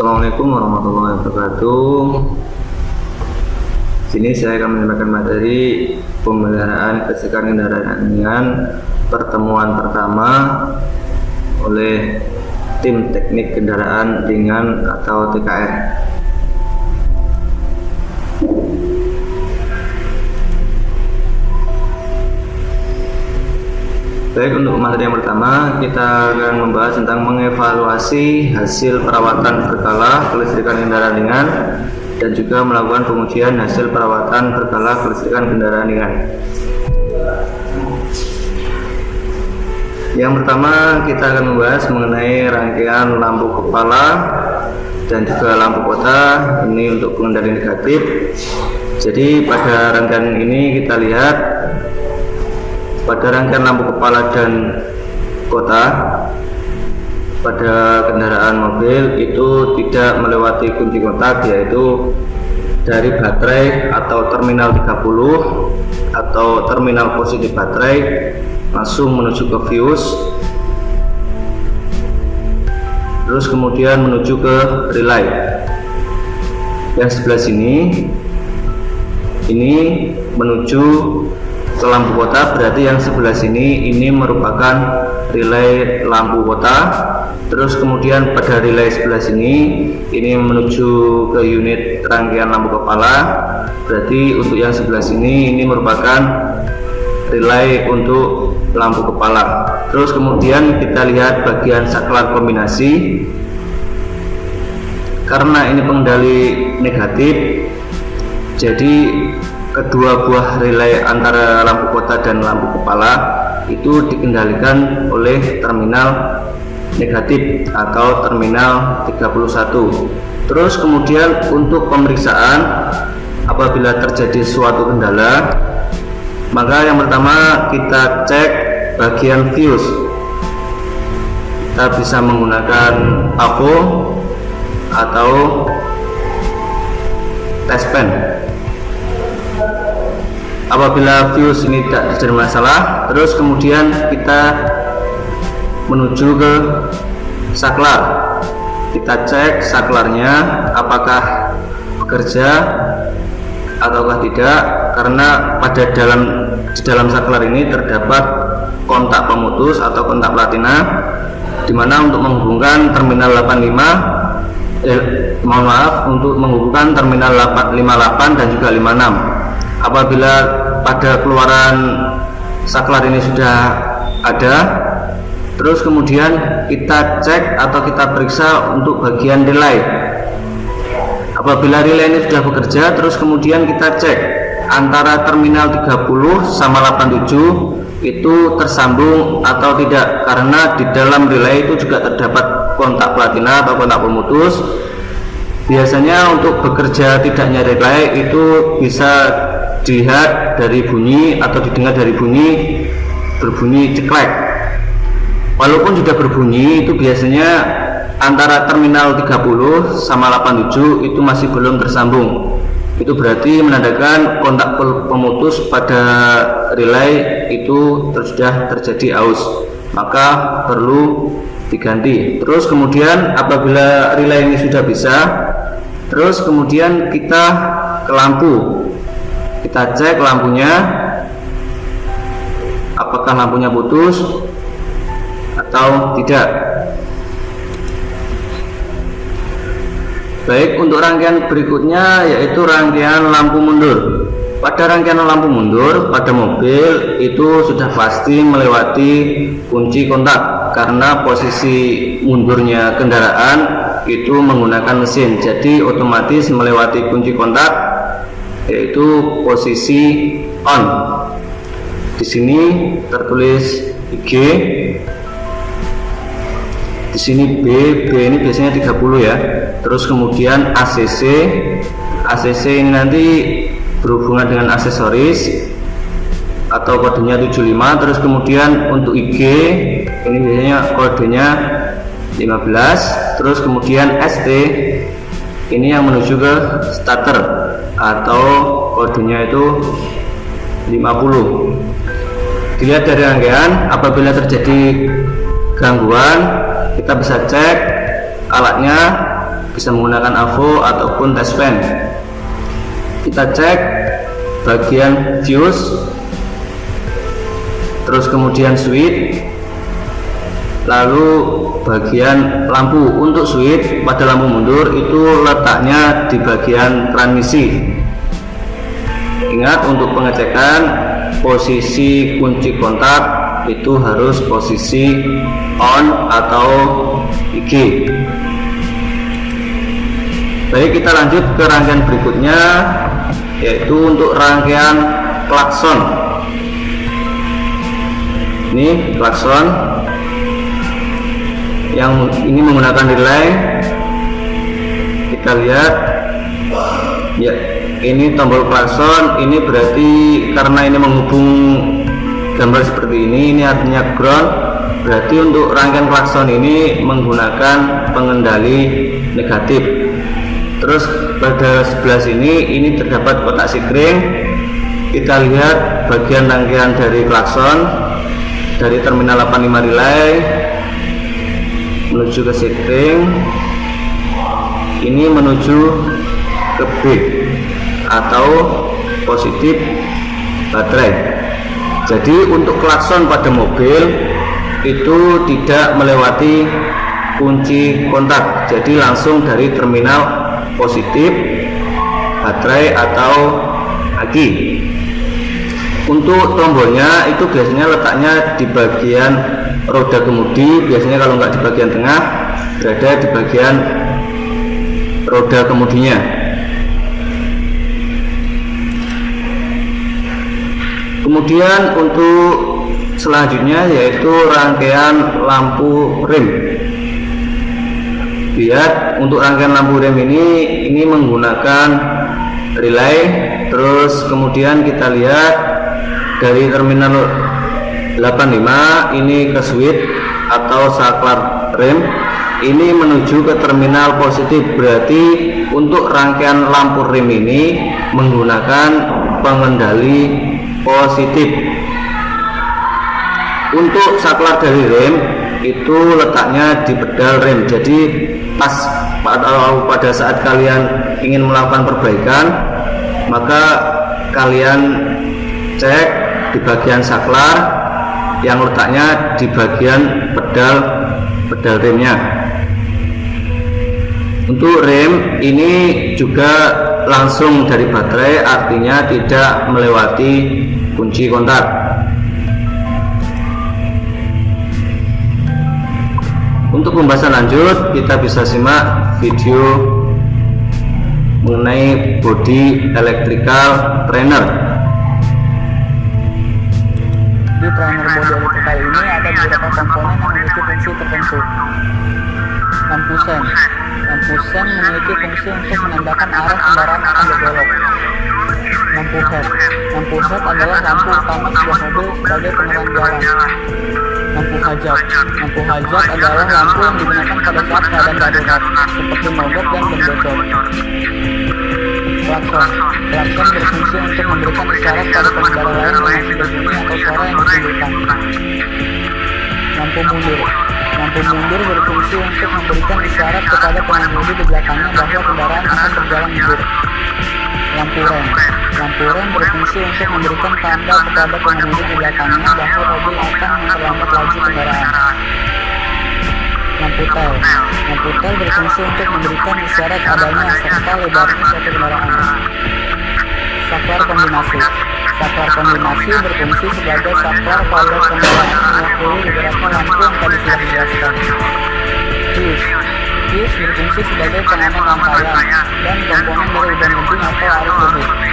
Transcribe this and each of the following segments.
Assalamualaikum warahmatullahi wabarakatuh. Sini saya akan menyampaikan materi pemeliharaan kesiapan kendaraan ringan pertemuan pertama oleh tim teknik kendaraan ringan atau TKR. Baik, untuk materi yang pertama kita akan membahas tentang mengevaluasi hasil perawatan berkala kelistrikan kendaraan ringan dan juga melakukan pengujian hasil perawatan berkala kelistrikan kendaraan ringan. Yang pertama kita akan membahas mengenai rangkaian lampu kepala dan juga lampu kota, ini untuk pengendali negatif. Jadi pada rangkaian ini kita lihat pada rangkaian lampu kepala dan kota pada kendaraan mobil itu tidak melewati kunci kontak, yaitu dari baterai atau terminal 30 atau terminal positif baterai langsung menuju ke fuse, terus kemudian menuju ke relay. Yang sebelah sini ini menuju ke lampu kota, berarti yang sebelah sini ini merupakan relay lampu kota. Terus kemudian pada relay sebelah sini ini menuju ke unit rangkaian lampu kepala, berarti untuk yang sebelah sini ini merupakan relay untuk lampu kepala. Terus kemudian kita lihat bagian saklar kombinasi, karena ini pengendali negatif, jadi kedua buah relay antara lampu kota dan lampu kepala itu dikendalikan oleh terminal negatif atau terminal 31. Terus kemudian untuk pemeriksaan apabila terjadi suatu kendala, maka yang pertama kita cek bagian fuse. Kita bisa menggunakan AVO atau test pen. Apabila fuse ini tidak terjadi masalah, terus kemudian kita menuju ke saklar. Kita cek saklarnya apakah bekerja ataukah tidak, karena di dalam saklar ini terdapat kontak pemutus atau kontak platina, dimana untuk menghubungkan terminal 85 untuk menghubungkan terminal 58 dan juga 56. Apabila pada keluaran saklar ini sudah ada, terus kemudian kita cek atau kita periksa untuk bagian relay. Apabila relay ini sudah bekerja, terus kemudian kita cek antara terminal 30 sama 87 itu tersambung atau tidak, karena di dalam relay itu juga terdapat kontak platina atau kontak pemutus. Biasanya untuk bekerja tidaknya relay itu bisa dilihat dari bunyi atau didengar dari berbunyi ceklek. Walaupun sudah berbunyi, itu biasanya antara terminal 30 sama 87 itu masih belum tersambung. Itu berarti menandakan kontak pemutus pada relay itu sudah terjadi aus, maka perlu diganti. Terus kemudian apabila relay ini sudah bisa, terus kemudian kita ke lampu. Kita cek lampunya apakah lampunya putus atau tidak. Baik, untuk rangkaian berikutnya yaitu rangkaian lampu mundur. Pada rangkaian lampu mundur pada mobil itu sudah pasti melewati kunci kontak, karena posisi mundurnya kendaraan itu menggunakan mesin, jadi otomatis melewati kunci kontak, yaitu posisi on. Di sini tertulis IG, di sini B ini biasanya 30 ya. Terus kemudian ACC ini nanti berhubungan dengan aksesoris atau kodenya 75. Terus kemudian untuk IG ini biasanya kodenya 15. Terus kemudian ST ini yang menuju ke starter atau kodenya itu 50. Dilihat dari rangkaian, apabila terjadi gangguan kita bisa cek alatnya bisa menggunakan AVO ataupun test fan. Kita cek bagian fuse, terus kemudian switch, lalu bagian lampu. Untuk switch pada lampu mundur itu letaknya di bagian transmisi. Ingat, untuk pengecekan posisi kunci kontak itu harus posisi on atau IG. Baik, kita lanjut ke rangkaian berikutnya, yaitu untuk rangkaian klakson. Ini klakson yang ini menggunakan relay. Kita lihat ya, ini tombol klakson. Ini berarti karena ini menghubung gambar seperti ini artinya ground. Berarti untuk rangkaian klakson ini menggunakan pengendali negatif. Terus pada sebelah sini ini terdapat kotak sikring. Kita lihat bagian rangkaian dari klakson dari terminal 85 relay menuju ke sikring. Ini menuju ke B atau positif baterai. Jadi untuk klakson pada mobil itu tidak melewati kunci kontak, jadi langsung dari terminal positif baterai atau aki. Untuk tombolnya itu biasanya letaknya di bagian roda kemudi. Biasanya kalau nggak di bagian tengah, berada di bagian roda kemudinya. Kemudian untuk selanjutnya yaitu rangkaian lampu rem. Lihat, untuk rangkaian lampu rem ini menggunakan relay. Terus kemudian kita lihat dari terminal 85 ini ke switch atau saklar rem, ini menuju ke terminal positif. Berarti untuk rangkaian lampu rem ini menggunakan pengendali positif. Untuk saklar dari rem itu letaknya di pedal rem. Jadi pada saat kalian ingin melakukan perbaikan, maka kalian cek di bagian saklar yang letaknya di bagian pedal remnya. Untuk rem ini juga langsung dari baterai, artinya tidak melewati kunci kontak. Untuk pembahasan lanjut, kita bisa simak video mengenai body electrical trainer. Di trainer body electrical ini ada beberapa komponen yang memiliki fungsi tertentu. Lampu sen. Lampu sen memiliki fungsi untuk menandakan arah kendaraan akan berbelok. Lampu head. Lampu head adalah lampu utama sebuah mobil sebagai penerang jalan. Lampu hajat. Lampu hajat adalah lampu yang digunakan pada saat keadaan darurat, seperti mogok dan bocor. Klakson. Klakson berfungsi untuk memberikan isyarat pada pengendara lain yang masih berbunyi atau suara yang ditimbulkan. Lampu mundur. Lampu mundur berfungsi untuk memberikan isyarat kepada pengemudi di belakangnya bahwa kendaraan akan berjalan mundur. Lampu rem. Lampu rem berfungsi untuk memberikan tanda kepada pengemudi di belakangnya bahwa mobil akan memperlambat laju kendaraan. Lampu tel. Lampu tel berfungsi untuk memberikan isyarat adanya serta lebarnya suatu kendaraan. Saklar kombinasi. Saklar kombinasi berfungsi sebagai saklar pada kendaraan yang mewakili beberapa lampu yang tadi sudah dijelaskan. Fuse berfungsi sebagai pengaman rangkaian dan komponen dari udan lebih atau arus lebih.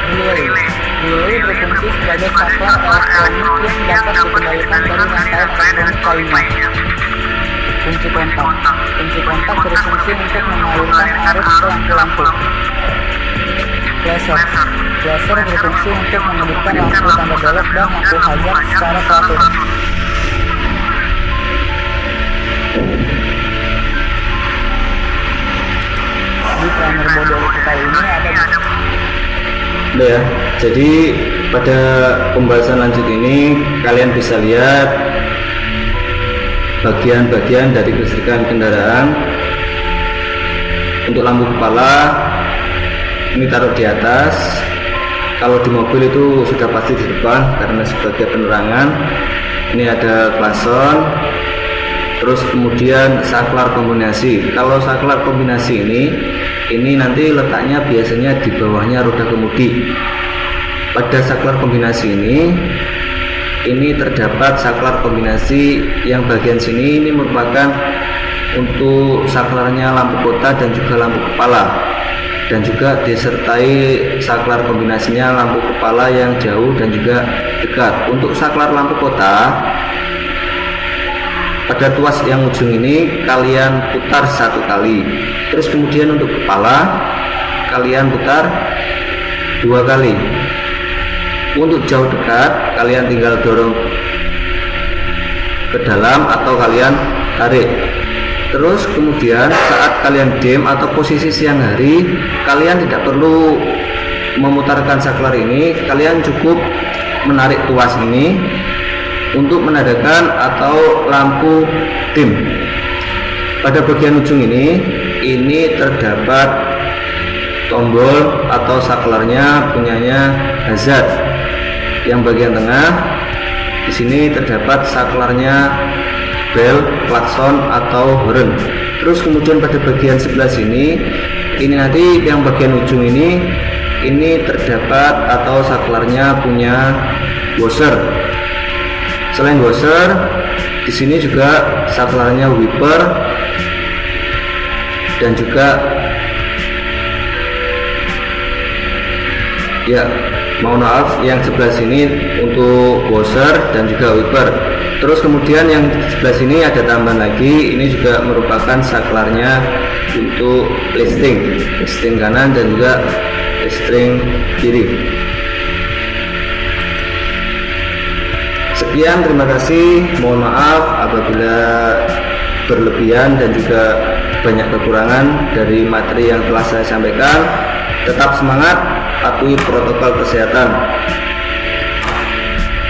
Relay berfungsi sebagai saklar elektronik yang dapat dikendalikan dari rangkaian elektronik lainnya. Kunci kontak. Kunci kontak berfungsi untuk mengalirkan arus ke lampu-lampu. Flasher. Flasher berfungsi untuk menyebutkan lampu tanda belok dan lampu hazard secara teratur. Di trainer body electrical ini ada ya. Jadi pada pembahasan lanjut ini kalian bisa lihat bagian-bagian dari kelistrikan kendaraan Untuk lampu kepala ini taruh di atas. Kalau di mobil itu sudah pasti di depan karena sebagai penerangan. Ini ada klakson. Terus kemudian saklar kombinasi. Kalau saklar kombinasi ini nanti letaknya biasanya di bawahnya roda kemudi. Pada saklar kombinasi ini terdapat saklar kombinasi yang bagian sini ini merupakan untuk saklarnya lampu kota dan juga lampu kepala, dan juga disertai saklar kombinasinya lampu kepala yang jauh dan juga dekat. Untuk saklar lampu kota pada tuas yang ujung ini kalian putar 1 kali, terus kemudian untuk kepala kalian putar 2 kali. Untuk jauh dekat kalian tinggal dorong ke dalam atau kalian tarik. Terus kemudian saat kalian dim atau posisi siang hari, kalian tidak perlu memutarkan saklar ini, kalian cukup menarik tuas ini untuk menandakan atau lampu dim. Pada bagian ujung ini terdapat tombol atau saklarnya punyanya hazard. Yang bagian tengah di sini terdapat saklarnya bel, klakson atau horn. Terus kemudian pada bagian sebelah sini ini nanti yang bagian ujung ini terdapat atau saklarnya punya washer. Selain washer, di sini juga saklarnya wiper dan juga mohon maaf, yang sebelah sini untuk washer dan juga wiper. Terus kemudian yang sebelah sini ada tambahan lagi, ini juga merupakan saklarnya untuk listing kanan dan juga listing kiri. Sekian, terima kasih. Mohon maaf apabila berlebihan dan juga banyak kekurangan dari materi yang telah saya sampaikan. Tetap semangat, patuhi protokol kesehatan.